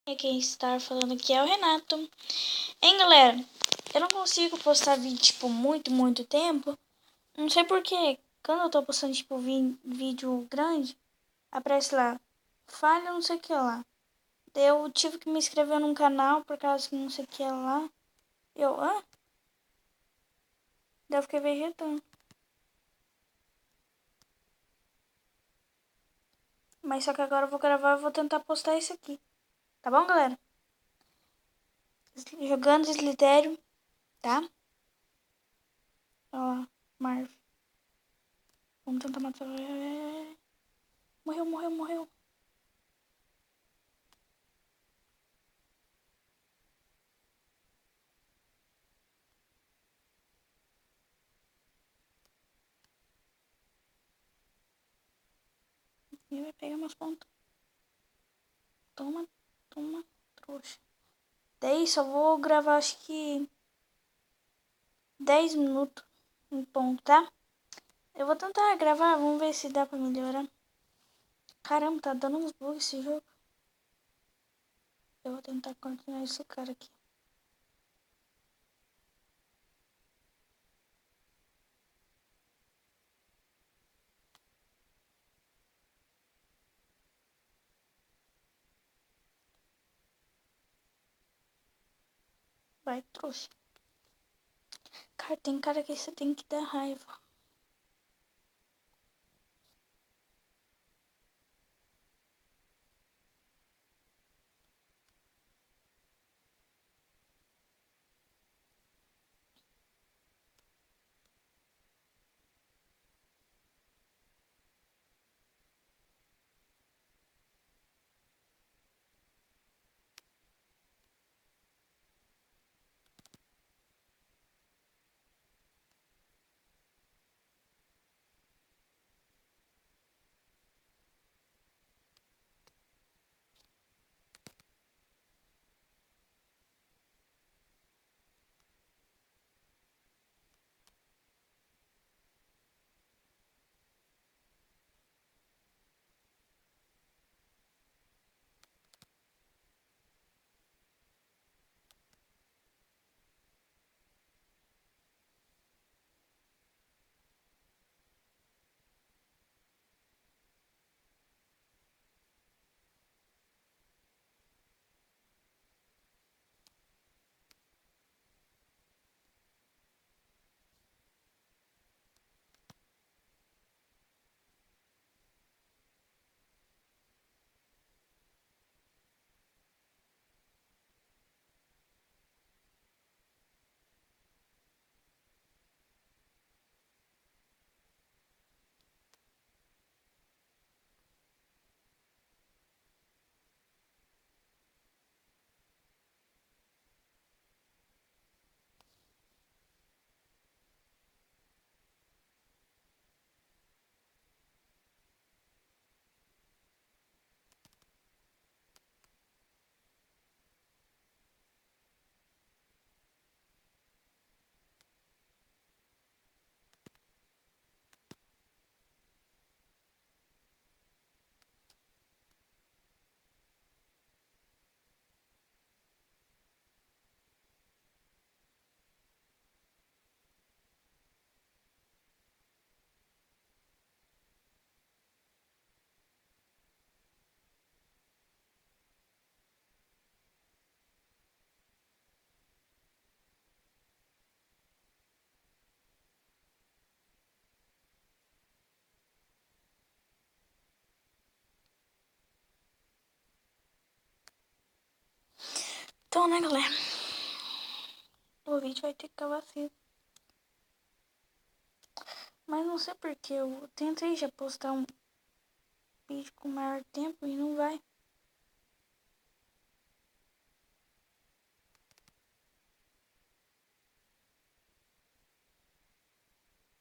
Quem está falando aqui é o Renato. Hein, galera? Eu não consigo postar vídeo, tipo, muito tempo. Não sei porquê. Quando eu tô postando, tipo, vídeo grande, aparece lá, falha não sei o que lá. Daí eu tive que me inscrever num canal por causa que não sei o que lá. Hã? Daí eu fiquei vegetando. Mas só que agora eu vou gravar e vou tentar postar esse aqui. Tá bom, galera? Jogando Slitério, tá? Ó, Marv. Vamos tentar matar. Morreu. E vai pegar meus pontos. Toma, trouxa. Daí só vou gravar acho que 10 minutos em ponto, tá? Eu vou tentar gravar, vamos ver se dá pra melhorar. Caramba, tá dando uns bugs esse jogo. Eu vou tentar continuar esse cara aqui. Vai, trouxa. Cara, tem cara que você tem que dar raiva. Então, né, galera? O vídeo vai ter que acabar cedo. Mas não sei porque eu tentei já postar um vídeo com maior tempo e não vai.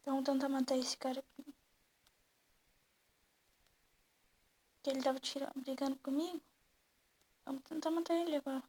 Então vamos tentar matar esse cara aqui. Que ele tava brigando comigo. Vamos tentar matar ele agora.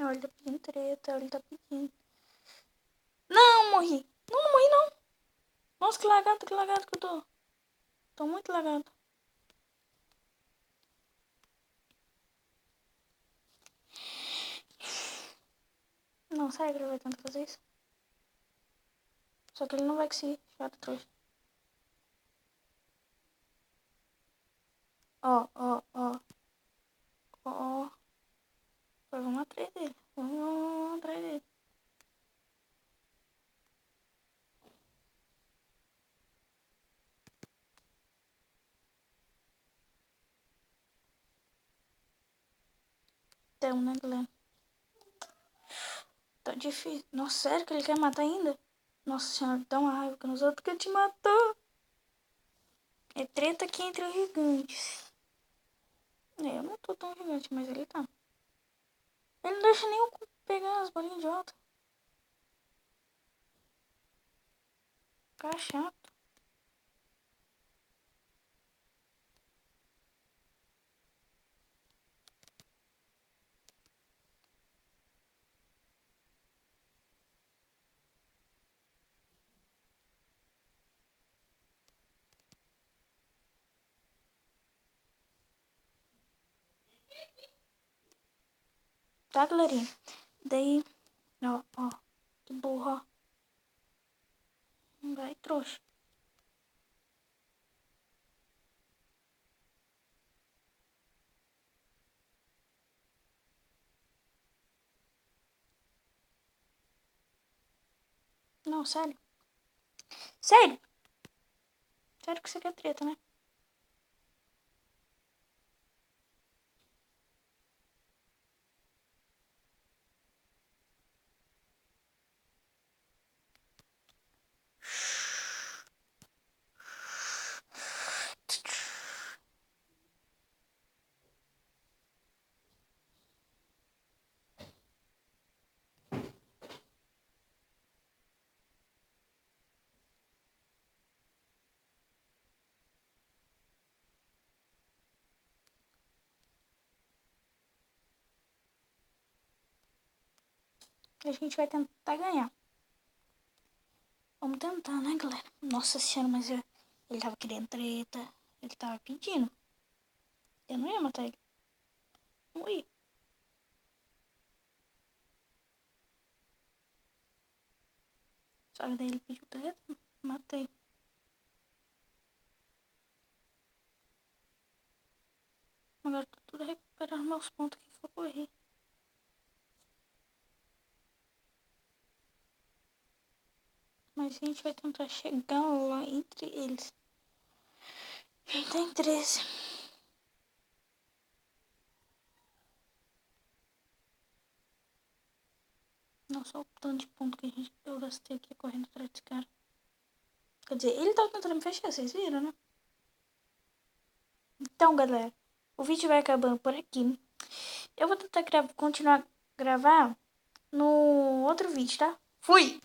Olha, ele tá pedindo treta, ele tá pedindo. Não, morri. Não, não morri não. Nossa, que lagado que eu tô. Tô muito lagado. Não, sério que ele vai tentar fazer isso? Só que ele não vai conseguir. Chata trouxa. Ó, ó, ó. Ó, ó. Vamos atrás dele. Vamos atrás dele. Então, né, galera? Tá difícil. Nossa, sério que ele quer matar ainda? Nossa senhora, dá uma raiva que nos outros que te matou. É treta aqui entre os gigantes. É, eu não tô tão gigante, mas ele tá. Ele não deixa nem eu pegar as bolinhas de volta. Fica chato. Tá, galerinha? Daí, ó, ó. Que burro, ó. Vai, trouxa. Não, sério. Sério? Sério que você quer treta, né? A gente vai tentar ganhar. Vamos tentar, né, galera? Nossa senhora, mas ele tava querendo treta. Ele tava pedindo. Eu não ia matar ele. Não ia. Só que daí ele pediu treta. Matei. Agora tô tudo recuperando meus pontos aqui que eu corri. Mas a gente vai tentar chegar lá entre eles. A gente tem 13. Nossa, olha o tanto de ponto que eu gastei aqui correndo atrás desse cara. Quer dizer, ele tava tentando me fechar, vocês viram, né? Então, galera, o vídeo vai acabando por aqui. Eu vou tentar continuar a gravar no outro vídeo, tá? Fui!